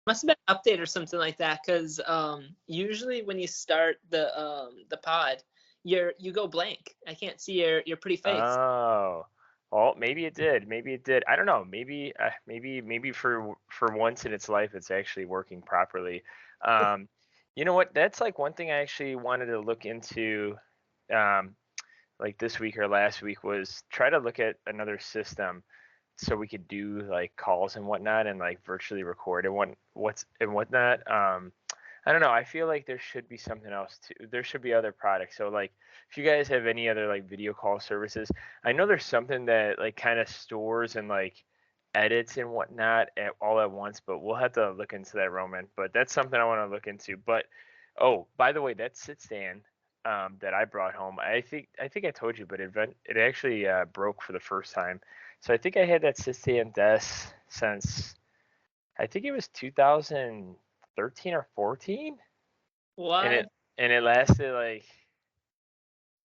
Must have been an update or something like that, because usually when you start the pod, you go blank. I can't see your pretty face. Oh, well, maybe it did. Maybe it did. I don't know. Maybe for once in its life, it's actually working properly. Um, you know what? That's like one thing I actually wanted to look into, um, like this week or last week, was try to look at another system so we could do like calls and whatnot and like virtually record and whatnot. I don't know. I feel like there should be something else too. There should be other products. So like, if you guys have any other like video call services, I know there's something that like kind of stores and like edits and whatnot all at once. But we'll have to look into that, Roman. But that's something I want to look into. But oh, by the way, that sit stand that I brought home, I think I told you, but it actually broke for the first time. So I think I had that sit stand desk since I think it was 2013 or 14, and it What? and it lasted like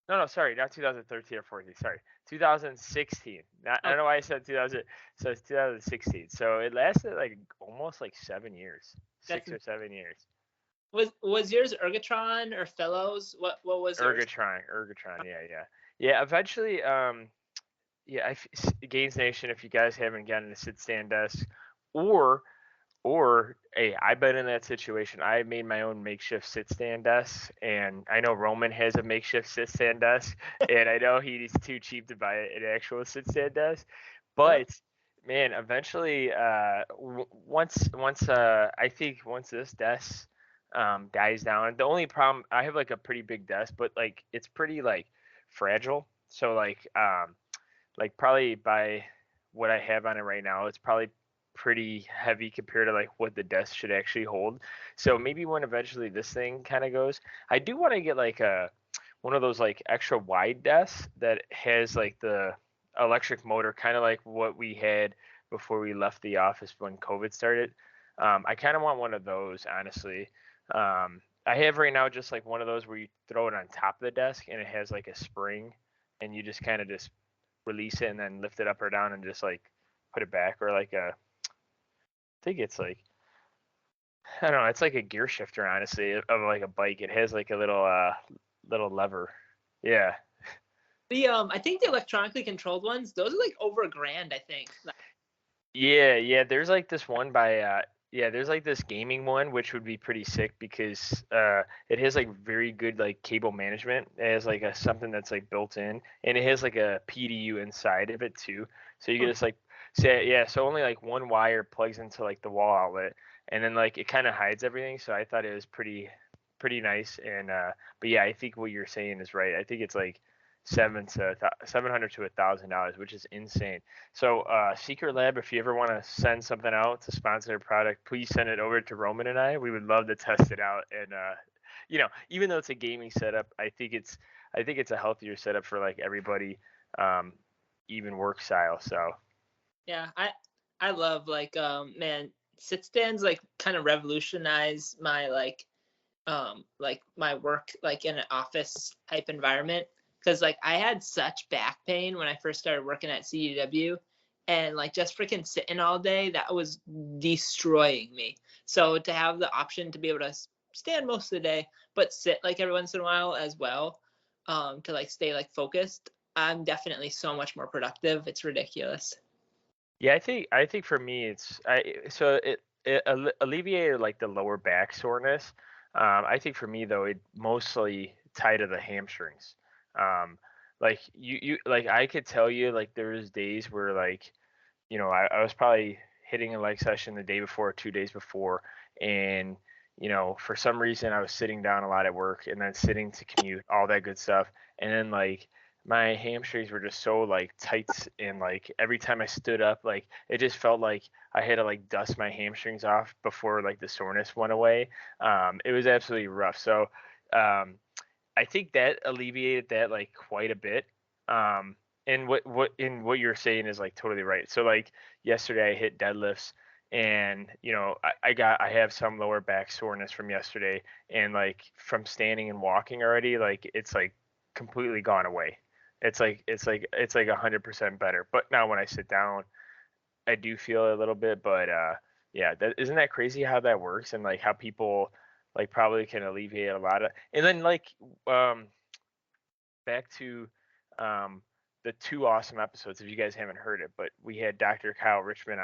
no, sorry, not 2013 or 14, sorry, 2016. I Oh, don't know why I said 2000, so it's 2016. So it lasted like almost like 7 years, that's 6 or 7 years. was yours Ergotron or Fellows? What was yours? Ergotron, yeah. Eventually, yeah, Gainz Nation, if you guys haven't gotten a sit stand desk, or hey, I've been in that situation. I made my own makeshift sit stand desk, and I know Roman has a makeshift sit stand desk, and I know he's too cheap to buy an actual sit stand desk. Yep. But man, eventually, I think once this desk dies down, the only problem I have like a pretty big desk, but like it's pretty like fragile. So like probably by what I have on it right now, it's probably pretty heavy compared to like what the desk should actually hold. So maybe when eventually this thing kind of goes, I do want to get like a one of those like extra wide desks that has like the electric motor, kind of like what we had before we left the office when COVID started. I kind of want one of those, honestly. I have right now just like one of those where you throw it on top of the desk and it has like a spring, and you just kind of just release it and then lift it up or down and just like put it back, or like I think it's like I don't know, it's like a gear shifter, honestly, of like a bike. It has like a little lever. Yeah. The I think the electronically controlled ones, those are like over $1,000, I think. Yeah. There's like this one by there's like this gaming one which would be pretty sick because it has like very good like cable management. It has like a something that's like built in, and it has like a PDU inside of it too. So you can just like say yeah, so only like one wire plugs into like the wall outlet, and then like it kind of hides everything. So I thought it was pretty nice, and but yeah, I think what you're saying is right. I think it's like 700 to $1,000, which is insane. So, Secret Lab, if you ever want to send something out to sponsor a product, please send it over to Roman and I. We would love to test it out. And even though it's a gaming setup, I think it's a healthier setup for like everybody, um, even work style. So, Yeah, I love like man, sit stands like kind of revolutionize my like my work like in an office type environment, because like I had such back pain when I first started working at CDW, and like just freaking sitting all day, that was destroying me. So to have the option to be able to stand most of the day but sit like every once in a while as well, to like stay like focused, I'm definitely so much more productive. It's ridiculous. yeah, I think for me it alleviated like the lower back soreness. I think for me though, it mostly tied to the hamstrings. Um, like you like I could tell you like there was days where like I was probably hitting a leg session the day before, 2 days before, and for some reason I was sitting down a lot at work and then sitting to commute, all that good stuff, and then like my hamstrings were just so like tight, and like every time I stood up, like it just felt like I had to like dust my hamstrings off before like the soreness went away. It was absolutely rough. So um, I think that alleviated that like quite a bit. Um, and what you're saying is like totally right. So like yesterday I hit deadlifts, and I have some lower back soreness from yesterday, and like from standing and walking already, like it's like completely gone away. It's like 100% better. But now when I sit down, I do feel a little bit, but yeah, that isn't that crazy how that works, and like how people like probably can alleviate a lot of, and then like um back to um the two awesome episodes if you guys haven't heard it, but we had Dr. Kyle Richmond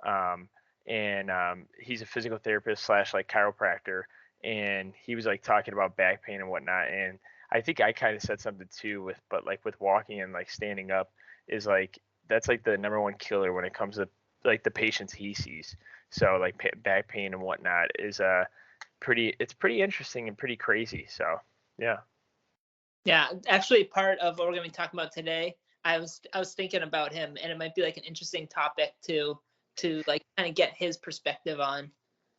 on, and he's a physical therapist slash like chiropractor, and he was like talking about back pain and whatnot, and I think I kind of said something too with, but like with walking and like standing up is like that's like the number one killer when it comes to like the patients he sees. So like back pain and whatnot is it's pretty interesting and pretty crazy. So yeah. Yeah, actually, part of what we're going to be talking about today, I was thinking about him, and it might be like an interesting topic to like kind of get his perspective on.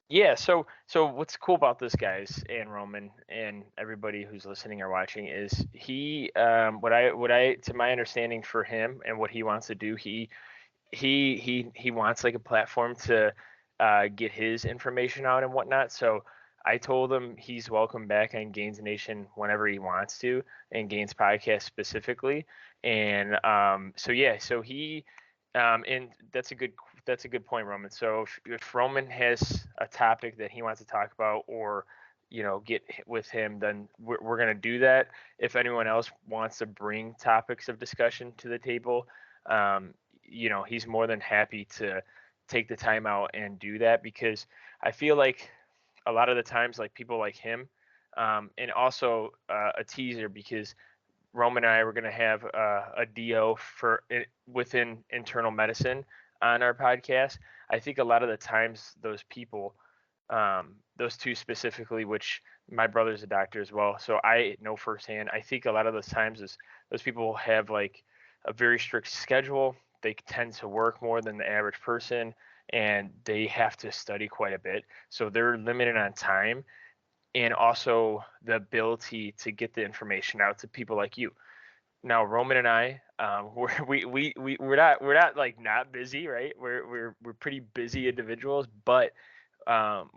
Yeah, so what's cool about this, guys, and Roman and everybody who's listening or watching, is he what I to my understanding for him and what he wants to do, he wants like a platform to get his information out and whatnot. So I told him he's welcome back on Gainz Nation whenever he wants to, and Gainz podcast specifically. And so yeah, so he and that's a good point, Roman. So if Roman has a topic that he wants to talk about, or get with him, then we're gonna do that. If anyone else wants to bring topics of discussion to the table, um, he's more than happy to take the time out and do that, because I feel like a lot of the times, like people like him, and also a teaser, because Roman and I were going to have a DO within internal medicine on our podcast. I think a lot of the times those people, those two specifically, which my brother's a doctor as well, so I know firsthand. I think a lot of those times is those people have like a very strict schedule. They tend to work more than the average person, and they have to study quite a bit. So they're limited on time, and also the ability to get the information out to people like you. Now, Roman and I, we're not like not busy, right? We're pretty busy individuals, but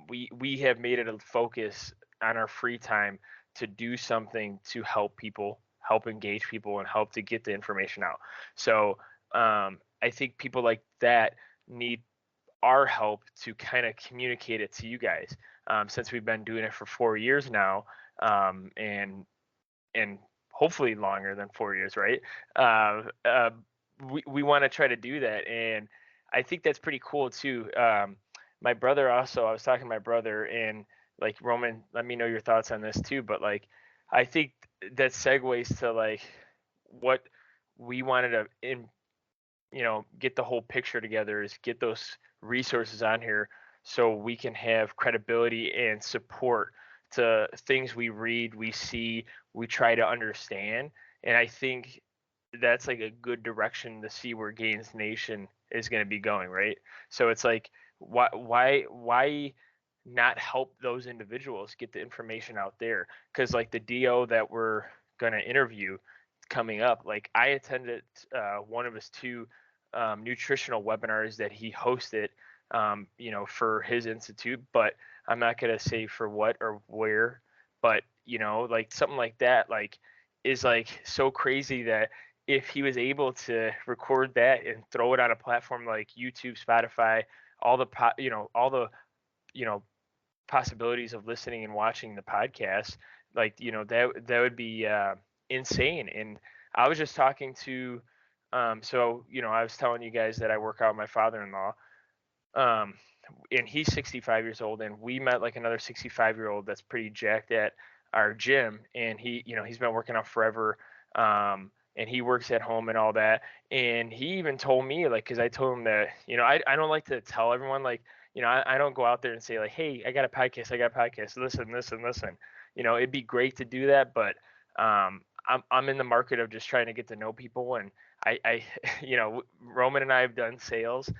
we have made it a focus on our free time to do something to help people, help engage people, and help to get the information out. So I think people like that need our help to kind of communicate it to you guys, since we've been doing it for 4 years now, and hopefully longer than 4 years, right? We want to try to do that, and I think that's pretty cool too. My brother also, I was talking to my brother, and like Roman, let me know your thoughts on this too. But like, I think that segues to like what we wanted to get the whole picture together, is get those resources on here so we can have credibility and support to things we read, we see, we try to understand. And I think that's like a good direction to see where Gainz Nation is going to be going, right? So it's like, why not help those individuals get the information out there? Because like the DO that we're going to interview coming up, like I attended one of his two nutritional webinars that he hosted, for his institute, but I'm not going to say for what or where, but like something like that, like is like so crazy that if he was able to record that and throw it on a platform like YouTube, Spotify, all the all the you know possibilities of listening and watching the podcast, like that would be insane. And I was just talking to so I was telling you guys that I work out with my father-in-law, um and he's 65 years old, and we met like another 65-year-old that's pretty jacked at our gym, and he's been working out forever, and he works at home and all that. And he even told me, like, because I told him that I don't like to tell everyone, like, I don't go out there and say like, hey, I got a podcast, listen. It'd be great to do that, but I'm in the market of just trying to get to know people. And I Roman and I have done sales.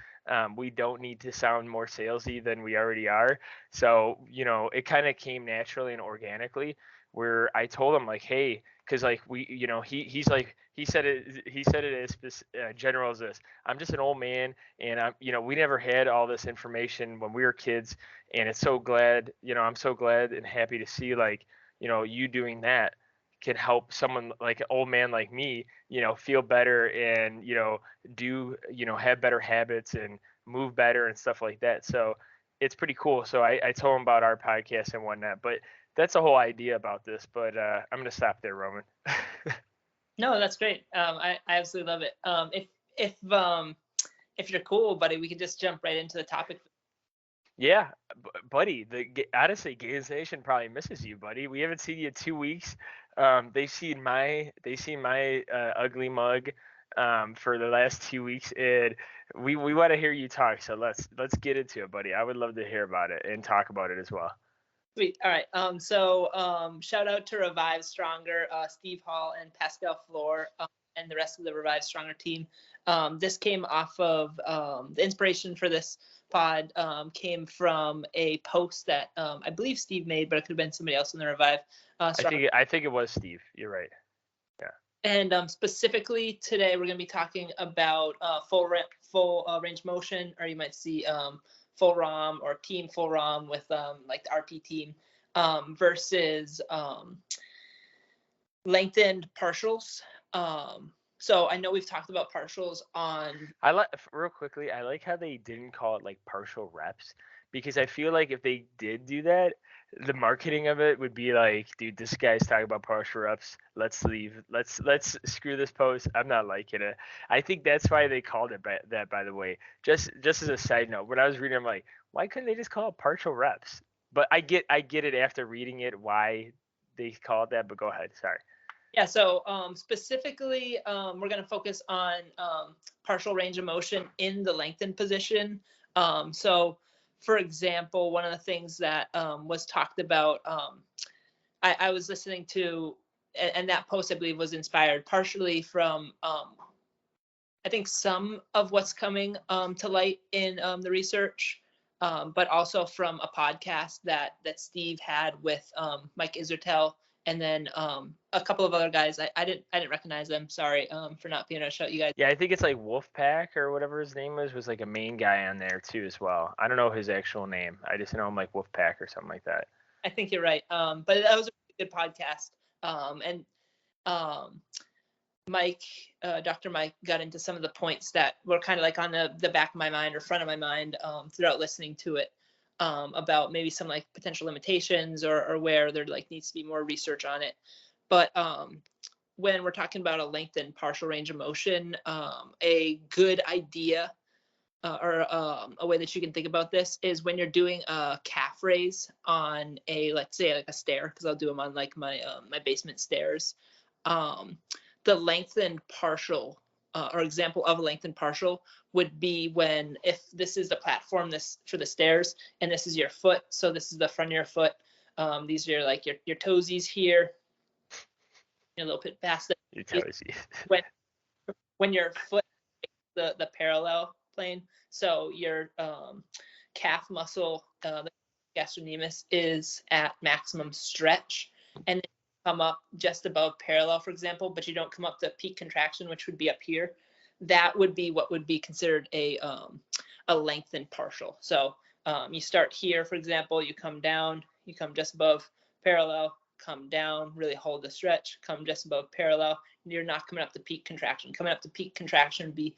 We don't need to sound more salesy than we already are. So, it kind of came naturally and organically, where I told him like, hey, because like he's like, he said it as general as this: I'm just an old man, and we never had all this information when we were kids, and I'm so glad and happy to see, like, you doing that can help someone like an old man like me, feel better, and do have better habits and move better and stuff like that. So it's pretty cool. So I told him about our podcast and whatnot, but that's the whole idea about this. But I'm gonna stop there, Roman. No, that's great. I absolutely love it. If you're cool, buddy, we can just jump right into the topic. Yeah, buddy. Honestly, Gainz Nation probably misses you, buddy. We haven't seen you in 2 weeks. They've seen my ugly mug for the last 2 weeks, and we want to hear you talk. So let's get into it, buddy. I would love to hear about it and talk about it as well. Sweet. All right. So shout out to Revive Stronger, Steve Hall and Pascal Floor, and the rest of the Revive Stronger team. This came off of the inspiration for this pod came from a post that I believe Steve made, but it could have been somebody else in the Revive. I think it was Steve. You're right. Yeah. And specifically today, we're going to be talking about full range motion, or you might see full ROM or team full ROM with like the RT team versus lengthened partials. So I know we've talked about partials on. Real quickly, I like how they didn't call it like partial reps, because I feel like if they did do that, the marketing of it would be like, dude, this guy's talking about partial reps. Let's leave. Let's screw this post. I'm not liking it. I think that's why they called it that. By the way, just as a side note, when I was reading, I'm like, why couldn't they just call it partial reps? But I get it after reading it why they called that. But go ahead. Sorry. Yeah, so specifically, we're going to focus on partial range of motion in the lengthened position. So, for example, one of the things that was talked about, I was listening to, and that post, I believe, was inspired partially from, I think, some of what's coming to light in the research, but also from a podcast that Steve had with Mike Isertel. And then a couple of other guys, I didn't recognize them. Sorry for not being able to shout you guys. Yeah, I think it's like Wolfpack or whatever his name was like a main guy on there too as well. I don't know his actual name. I just know him like Wolfpack or something like that. I think you're right. But that was a really good podcast. And Mike, Dr. Mike, got into some of the points that were kind of like on the back of my mind or front of my mind throughout listening to it. About maybe some like potential limitations or where there like needs to be more research on it. But when we're talking about a lengthened partial range of motion, a good idea or a way that you can think about this is when you're doing a calf raise on let's say like a stair, because I'll do them on like my basement stairs. The lengthened partial or example of a lengthened partial would be when, if this is the platform for the stairs and this is your foot, so this is the front of your foot, these are like your toesies here, a little bit past your toesies. when your foot the parallel plane, so your calf muscle, the gastrocnemius, is at maximum stretch, and come up just above parallel, for example, but you don't come up to peak contraction, which would be up here. That would be what would be considered a lengthened partial. So you start here, for example, you come down, you come just above parallel, come down, really hold the stretch, come just above parallel. You're not coming up to peak contraction. Coming up to peak contraction would be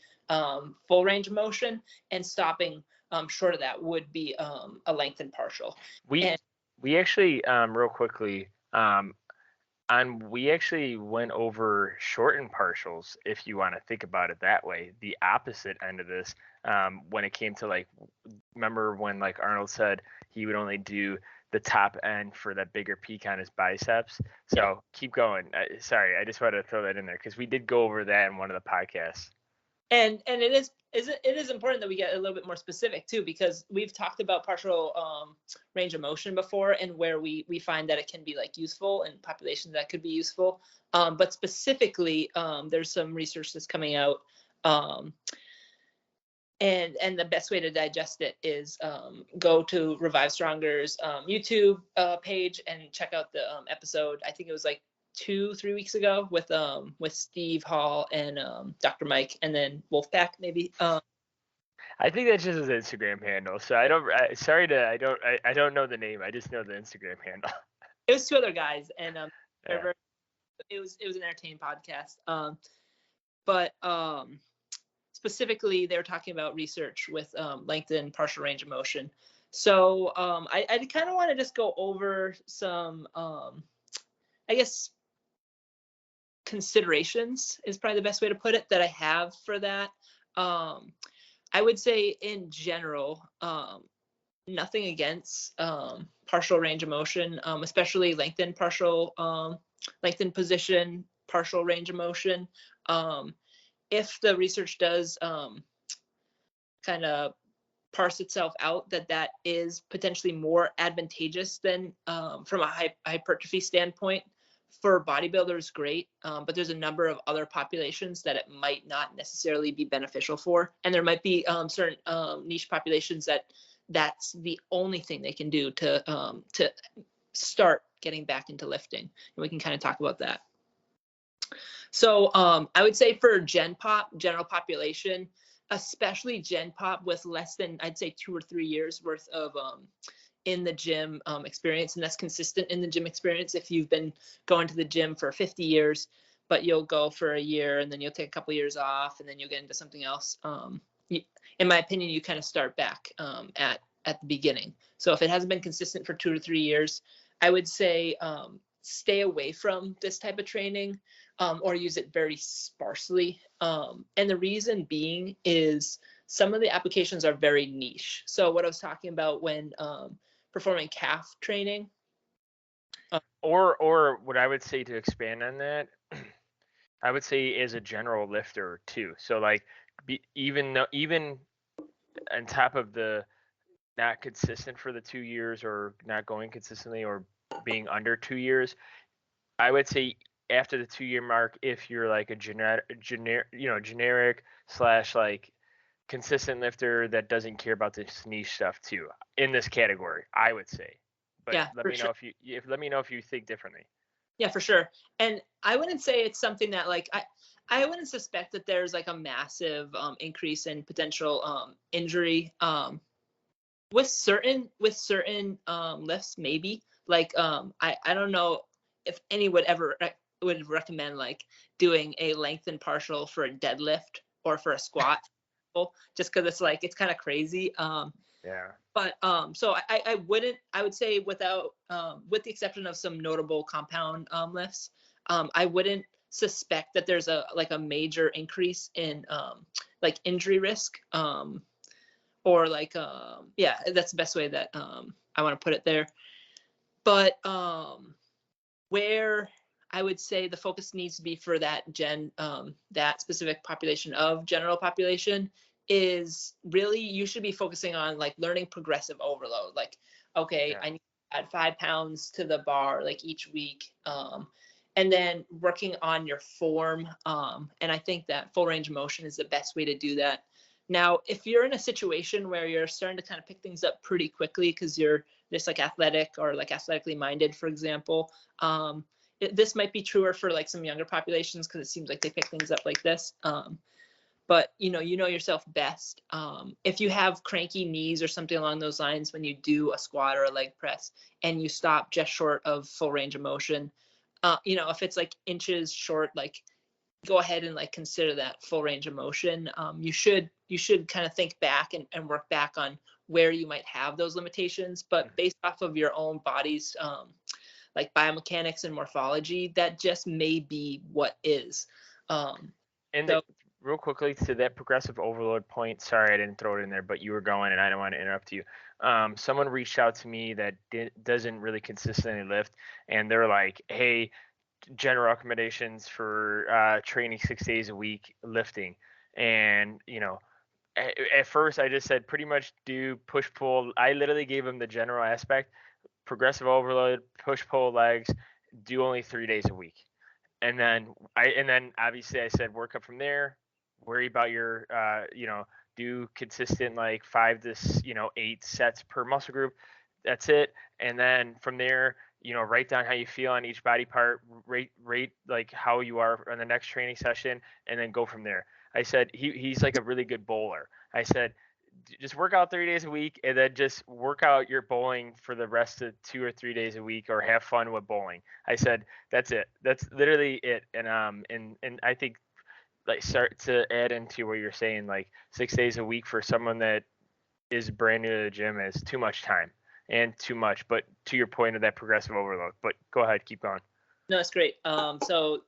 full range of motion, and stopping short of that would be a lengthened partial. We actually real quickly we actually went over shortened partials, if you want to think about it that way, the opposite end of this, when it came to like, remember when like Arnold said he would only do the top end for that bigger peak on his biceps. So yeah. Keep going. Sorry, I just wanted to throw that in there because we did go over that in one of the podcasts. And it is important that we get a little bit more specific too, because we've talked about partial range of motion before, and where we find that it can be like useful in populations that could be useful. But specifically, there's some research that's coming out, and the best way to digest it is go to Revive Stronger's YouTube page and check out the episode. I think it was like 2-3 weeks ago with Steve Hall and Dr. Mike, and then Wolfpack maybe. I think that's just his Instagram handle. So I don't know the name. I just know the Instagram handle. It was 2 other guys, and it was an entertaining podcast. But specifically they were talking about research with lengthen partial range of motion. So I kind of want to just go over some, I guess, considerations is probably the best way to put it that I have for that. I would say in general, nothing against partial range of motion, especially lengthen position, partial range of motion. If the research does kind of parse itself out that is potentially more advantageous than from a hypertrophy standpoint for bodybuilders, great. But there's a number of other populations that it might not necessarily be beneficial for. And there might be certain niche populations that's the only thing they can do to start getting back into lifting. And we can kind of talk about that. So I would say for general population, especially Gen Pop with less than, I'd say, 2 or 3 years worth of in the gym experience, and that's consistent in the gym experience. If you've been going to the gym for 50 years, but you'll go for a year and then you'll take a couple years off and then you'll get into something else. In my opinion, you kind of start back at the beginning. So if it hasn't been consistent for 2 to 3 years, I would say stay away from this type of training or use it very sparsely. And the reason being is some of the applications are very niche. So what I was talking about when performing calf training. Or what I would say to expand on that, I would say as a general lifter too. So like even on top of the not consistent for the 2 years or not going consistently or being under 2 years, I would say after the 2-year mark, if you're like a generic slash like consistent lifter that doesn't care about this niche stuff too, in this category, I would say. But yeah, let me know let me know if you think differently. Yeah, for sure. And I wouldn't say it's something that like I wouldn't suspect that there's like a massive increase in potential injury with certain lifts, maybe. Like I don't know if anyone ever would recommend like doing a lengthen partial for a deadlift or for a squat, just because it's kind of crazy. Yeah. But so I would say with the exception of some notable compound lifts, I wouldn't suspect that there's a major increase in like injury risk, or like yeah, that's the best way that I want to put it there. But where I would say the focus needs to be for that that specific population of general population is really you should be focusing on like learning progressive overload. Like, okay, yeah. I need to add 5 pounds to the bar like each week, and then working on your form. And I think that full range of motion is the best way to do that. Now, if you're in a situation where you're starting to kind of pick things up pretty quickly because you're just like athletic or like athletically minded, for example, this might be truer for like some younger populations because it seems like they pick things up like this. But you know yourself best. If you have cranky knees or something along those lines when you do a squat or a leg press and you stop just short of full range of motion, if it's like inches short, like go ahead and like consider that full range of motion. You should kind of think back and work back on where you might have those limitations, but based off of your own body's like biomechanics and morphology, that just may be what is. Real quickly to that progressive overload point, sorry I didn't throw it in there, but you were going and I don't want to interrupt you. Someone reached out to me that doesn't really consistently lift, and they're like, hey, general recommendations for training 6 days a week lifting. And at first I just said pretty much do push pull. I literally gave them the general aspect, progressive overload, push pull legs, do only 3 days a week. And then obviously I said work up from there, worry about your do consistent like 5 to 8 sets per muscle group. That's it. And then from there, write down how you feel on each body part, rate like how you are on the next training session, and then go from there. I said he's like a really good bowler. I said just work out 3 days a week and then just work out your bowling for the rest of 2 or 3 days a week, or have fun with bowling. I said that's it. That's literally it. And I think like start to add into what you're saying, like 6 days a week for someone that is brand new to the gym is too much time and too much. But to your point of that progressive overload, but go ahead, keep going. No, it's great. So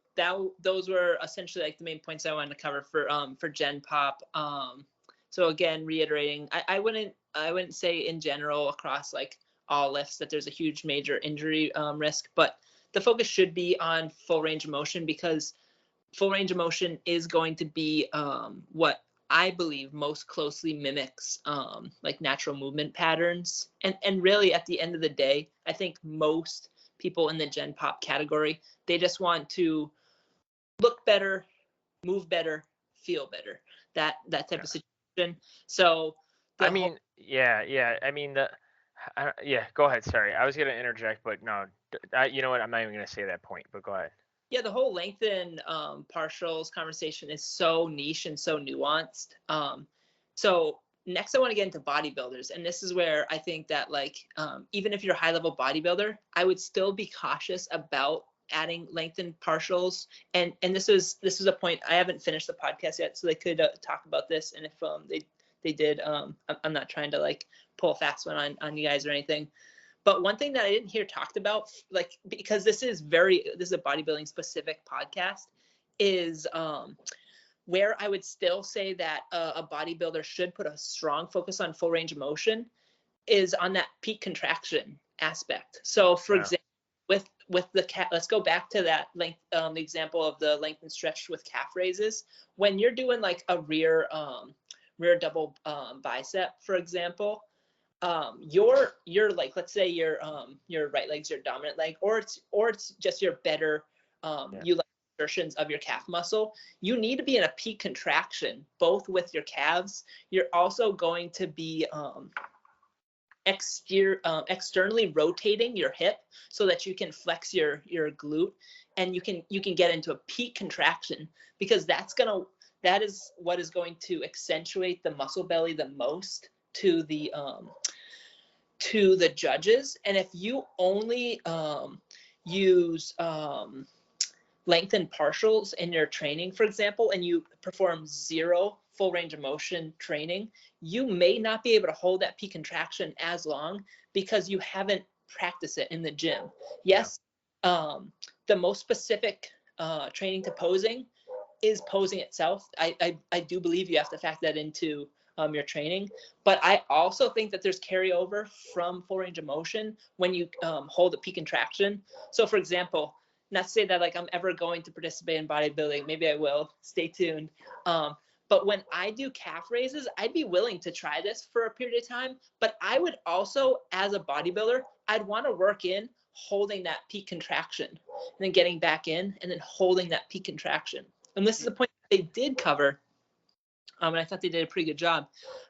those were essentially like the main points I wanted to cover for Gen Pop. So again, reiterating, I wouldn't say in general across like all lifts that there's a huge major injury risk, but the focus should be on full range of motion, because full range of motion is going to be what I believe most closely mimics like natural movement patterns. And really at the end of the day, I think most people in the Gen Pop category, they just want to look better, move better, feel better. That type of situation. So I mean, yeah. I mean, yeah. Go ahead. Sorry, I was gonna interject, but no. You know what? I'm not even gonna say that point. But go ahead. yeah, the whole lengthen partials conversation is so niche and so nuanced. So next I want to get into bodybuilders, and this is where I think that like even if you're a high level bodybuilder, I would still be cautious about adding lengthen partials. And this is a point, I haven't finished the podcast yet, so they could talk about this. And if they did, I'm not trying to like pull a fast one on you guys or anything. But one thing that I didn't hear talked about, like, because this is a bodybuilding specific podcast, is where I would still say that a bodybuilder should put a strong focus on full range of motion is on that peak contraction aspect. So for example, with the let's go back to that length, the example of the length and stretch with calf raises. When you're doing like a rear double bicep, for example, your like, let's say your right leg's your dominant leg, or it's just your better you like exertions of your calf muscle. You need to be in a peak contraction both with your calves. You're also going to be externally rotating your hip so that you can flex your glute, and you can get into a peak contraction, because that is what is going to accentuate the muscle belly the most to the judges. And if you only use lengthen partials in your training, for example, and you perform zero full range of motion training, you may not be able to hold that peak contraction as long because you haven't practiced it in the gym. Yes, the most specific training to posing is posing itself. I do believe you have to factor that into your training, but I also think that there's carryover from full range of motion when you hold a peak contraction. So for example, not to say that like I'm ever going to participate in bodybuilding, maybe I will, stay tuned. But when I do calf raises, I'd be willing to try this for a period of time, but I would also, as a bodybuilder, I'd want to work in holding that peak contraction and then getting back in and then holding that peak contraction. And this is a point that they did cover, and I thought they did a pretty good job.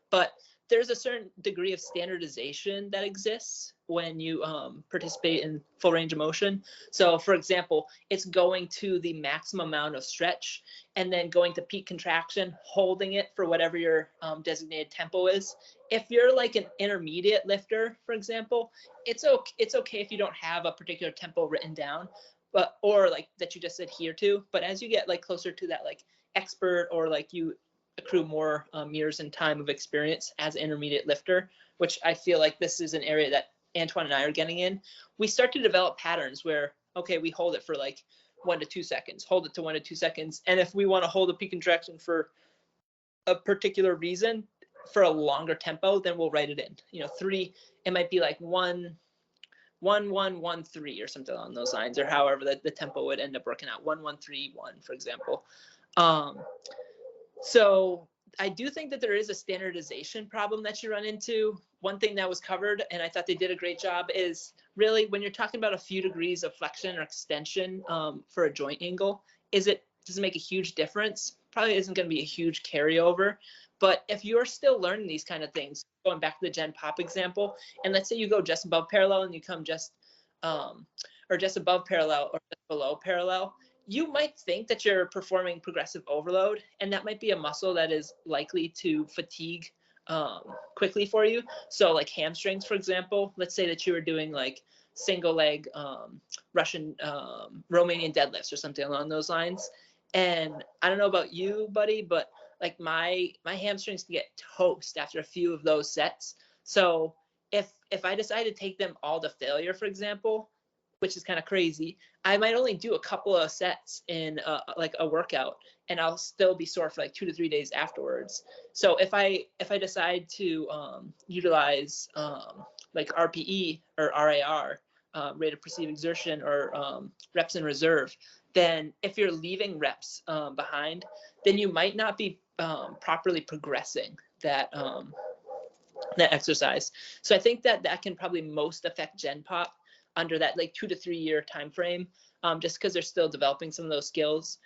But there's a certain degree of standardization that exists when you participate in full range of motion. So for example, it's going to the maximum amount of stretch and then going to peak contraction, holding it for whatever your designated tempo is. If you're like an intermediate lifter, for example, it's okay if you don't have a particular tempo written down, but or like that you just adhere to. But as you get like closer to that like expert, or like you accrue more years and time of experience as an intermediate lifter, which I feel like this is an area that Antoine and I are getting in, we start to develop patterns where, okay, we hold it for like 1 to 2 seconds, hold it to 1 to 2 seconds. And if we want to hold a peak contraction for a particular reason for a longer tempo, then we'll write it in. 3, it might be like 1, 1, 1, 1, 3 or something along those lines, or however the tempo would end up working out, 1, 1, 3, 1, for example. So I do think that there is a standardization problem that you run into. One thing that was covered, and I thought they did a great job, is really when you're talking about a few degrees of flexion or extension for a joint angle, does it make a huge difference? Probably isn't going to be a huge carryover. But if you're still learning these kind of things, going back to the Gen Pop example, and let's say you go just above parallel and you come just above parallel or just below parallel, you might think that you're performing progressive overload, and that might be a muscle that is likely to fatigue quickly for you. So like hamstrings, for example, let's say that you were doing like single leg Russian Romanian deadlifts or something along those lines, And I don't know about you, buddy, but like my hamstrings can get toast after a few of those sets. So if I decide to take them all to failure, for example, which is kind of crazy, I might only do a couple of sets in like a workout, and I'll still be sore for like 2 to 3 days afterwards. So if I decide to utilize like RPE or RAR, rate of perceived exertion, or reps in reserve, then if you're leaving reps behind, then you might not be properly progressing that exercise. So I think that can probably most affect Gen Pop under that like 2 to 3 year time frame, just because they're still developing some of those skills.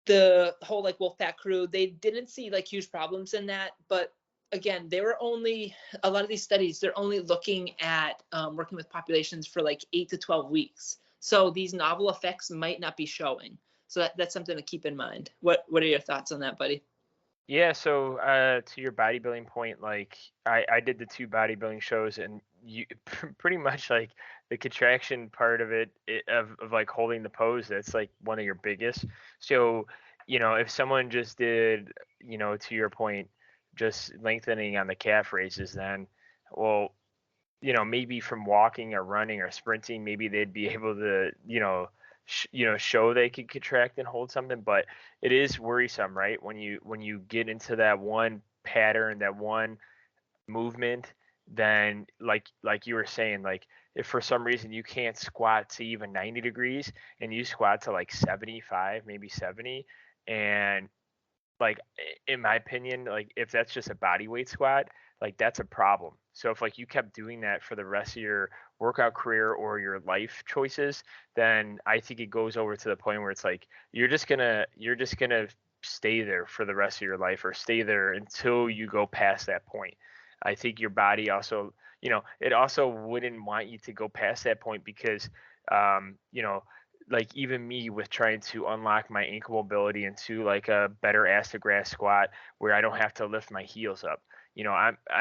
The whole like Wolfpack crew, they didn't see like huge problems in that, but again, they were only, a lot of these studies, they're only looking at working with populations for like 8 to 12 weeks. So these novel effects might not be showing. So that's something to keep in mind. What are your thoughts on that, buddy? Yeah, so to your bodybuilding point, like I did the 2 bodybuilding shows, and you pretty much like the contraction part of of like holding the pose, that's like one of your biggest. So, if someone just did, to your point, just lengthening on the calf raises, then, well, maybe from walking or running or sprinting, maybe they'd be able to, show they could contract and hold something. But it is worrisome, right? When you get into that one pattern, that one movement, then like you were saying, like if for some reason you can't squat to even 90 degrees and you squat to like 75, maybe 70, and like in my opinion, like if that's just a body weight squat, like that's a problem. So if like you kept doing that for the rest of your workout career or your life choices, then I think it goes over to the point where it's like you're just gonna stay there for the rest of your life, or stay there until you go past that point. I think your body also, it also wouldn't want you to go past that point, because um, you know, like even me with trying to unlock my ankle mobility into like a better ass to grass squat where I don't have to lift my heels up.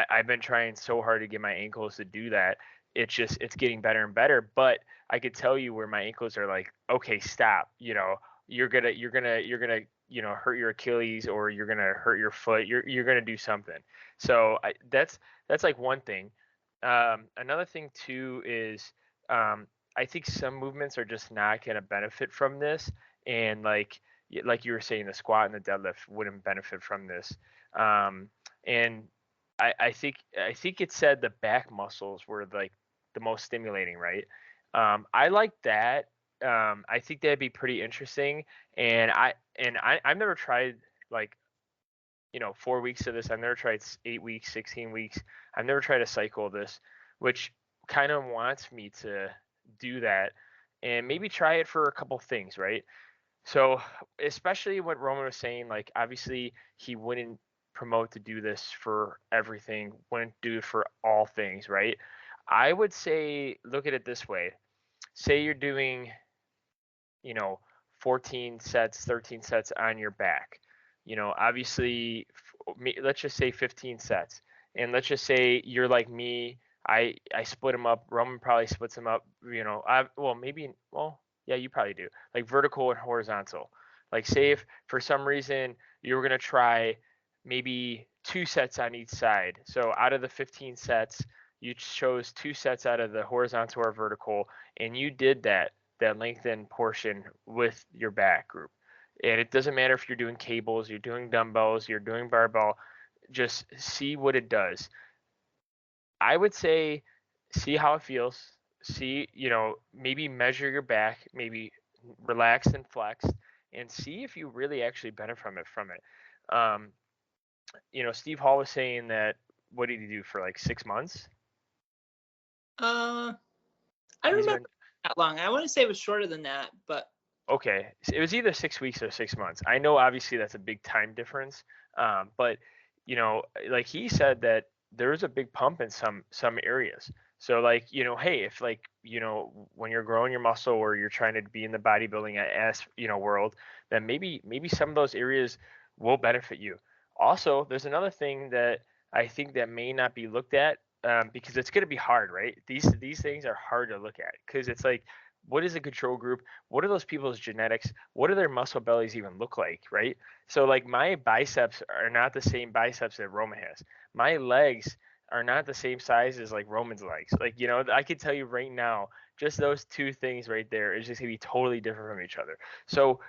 I've been trying so hard to get my ankles to do that. It's getting better and better, but I could tell you where my ankles are like, okay, stop. You're gonna hurt your Achilles, or you're gonna hurt your foot. You're gonna do something. So that's like one thing. Another thing too is I think some movements are just not going to benefit from this, and like you were saying, the squat and the deadlift wouldn't benefit from this. Um, and I think it said the back muscles were like the most stimulating, right? I like that. I think that'd be pretty interesting. I've never tried like 4 weeks of this. I've never tried 8 weeks, 16 weeks. I've never tried a cycle of this, which kind of wants me to do that and maybe try it for a couple things, right? So, especially what Roman was saying, like obviously he wouldn't promote to do this for everything, wouldn't do it for all things, right? I would say look at it this way. Say you're doing, you know, 14 sets, 13 sets on your back. Obviously, let's just say 15 sets. And let's just say you're like me. I split them up. Roman probably splits them up. Yeah, you probably do. Like vertical and horizontal. Like, say if for some reason you were gonna try maybe 2 sets on each side. So out of the 15 sets, you chose 2 sets out of the horizontal or vertical, and you did that lengthen portion with your back group. And it doesn't matter if you're doing cables, you're doing dumbbells, you're doing barbell, just see what it does. I would say see how it feels. See, maybe measure your back, maybe relax and flex, and see if you really actually benefit from it. Um, Steve Hall was saying that, what did he do for like 6 months? I don't He's remember been that long. I want to say it was shorter than that, but Okay, it was either 6 weeks or 6 months. I know obviously that's a big time difference, but like he said that there is a big pump in some areas. So like hey, if like when you're growing your muscle or you're trying to be in the bodybuilding as world, then maybe some of those areas will benefit you. Also, there's another thing that I think that may not be looked at, because it's going to be hard, right? These things are hard to look at because it's like What is a control group? What are those people's genetics? What do their muscle bellies even look like, right? So like my biceps are not the same biceps that Roman has. My legs are not the same size as like Roman's legs. Like, I can tell you right now, just those two things right there is just gonna be totally different from each other. So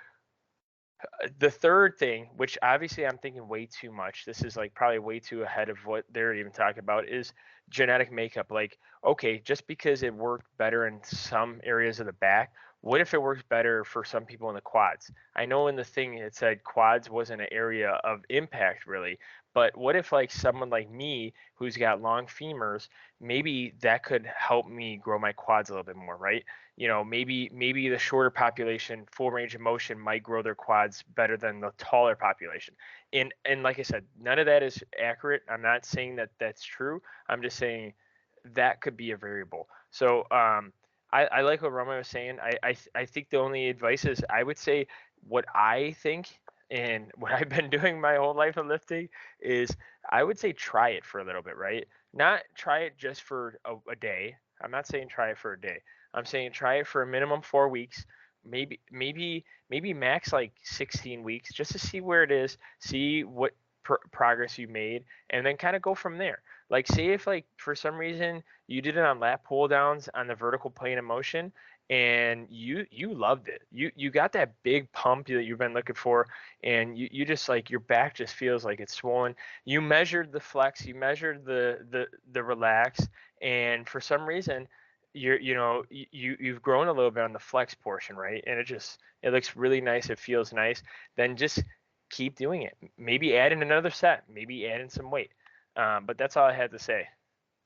the third thing, which obviously I'm thinking way too much, this is like probably way too ahead of what they're even talking about, is genetic makeup. Like, okay, just because it worked better in some areas of the back, what if it works better for some people in the quads? I know in the thing it said quads wasn't an area of impact really, but what if like someone like me who's got long femurs, maybe that could help me grow my quads a little bit more, right? Maybe the shorter population, full range of motion, might grow their quads better than the taller population. And like I said, none of that is accurate. I'm not saying that that's true. I'm just saying that could be a variable. So I like what Roman was saying. I think the only advice is I would say what I think and what I've been doing my whole life of lifting is I would say try it for a little bit, right? Not try it just for a day. I'm not saying try it for a day. I'm saying try it for a minimum 4 weeks, maybe max like 16 weeks, just to see where it is, see what progress you made, and then kind of go from there. Like, say if like for some reason you did it on lat pull downs on the vertical plane of motion, and you loved it. You got that big pump that you've been looking for, and you just like your back just feels like it's swollen. You measured the flex, you measured the relax, and for some reason you've grown a little bit on the flex portion, right? And it looks really nice, it feels nice. Then just keep doing it. Maybe add in another set, maybe add in some weight. But that's all I had to say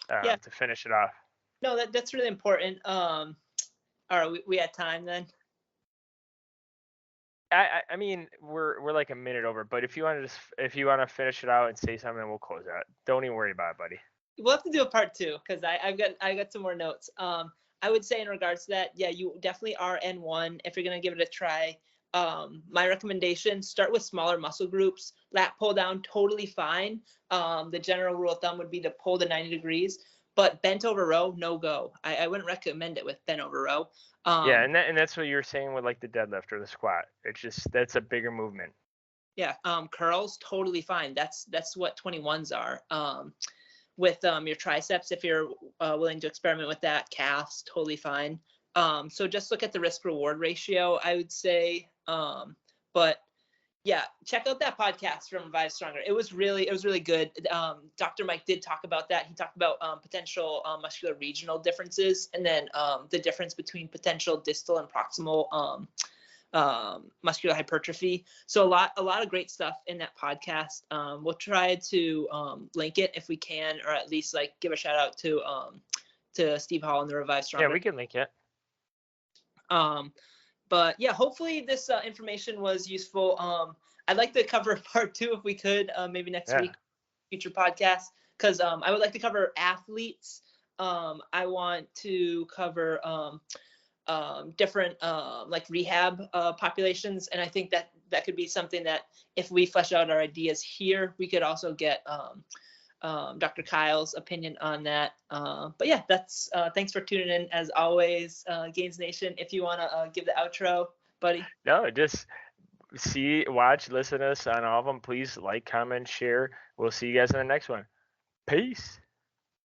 Yeah, to finish it off. no, that's really important. All right, we had time then. I mean we're like a minute over, but if you want to finish it out and say something, we'll close out. Don't even worry about it, buddy. We'll have to do a part two because I got some more notes. I would say in regards to that, yeah, you definitely are N1 if you're gonna give it a try. My recommendation: start with smaller muscle groups. Lat pull down, totally fine. The general rule of thumb would be to pull to 90 degrees, but bent over row, no go. I wouldn't recommend it with bent over row. Yeah, Um, and that's what you were saying with like the deadlift or the squat. It's just that's a bigger movement. yeah, curls, totally fine. That's what 21s are. With your triceps, if you're willing to experiment with that, calves, totally fine. So just look at the risk reward ratio, I would say. But yeah, check out that podcast from Revive Stronger. It was really good. Dr. Mike did talk about that. He talked about potential muscular regional differences, and then the difference between potential distal and proximal muscular hypertrophy. So a lot of great stuff in that podcast. We'll try to link it if we can, or at least like give a shout out to Steve Hall and the Revive Stronger. Yeah, we can link it. But yeah, hopefully this information was useful. I'd like to cover part two if we could, maybe next week, future podcast, because I would like to cover athletes. I want to cover different like rehab populations, and I think that could be something that if we flesh out our ideas here, we could also get Dr. Kyle's opinion on that. But yeah, that's thanks for tuning in as always, Gainz Nation. If you want to give the outro, buddy. No, just watch, listen to us on all of them. Please like, comment, share. We'll see you guys in the next one. Peace.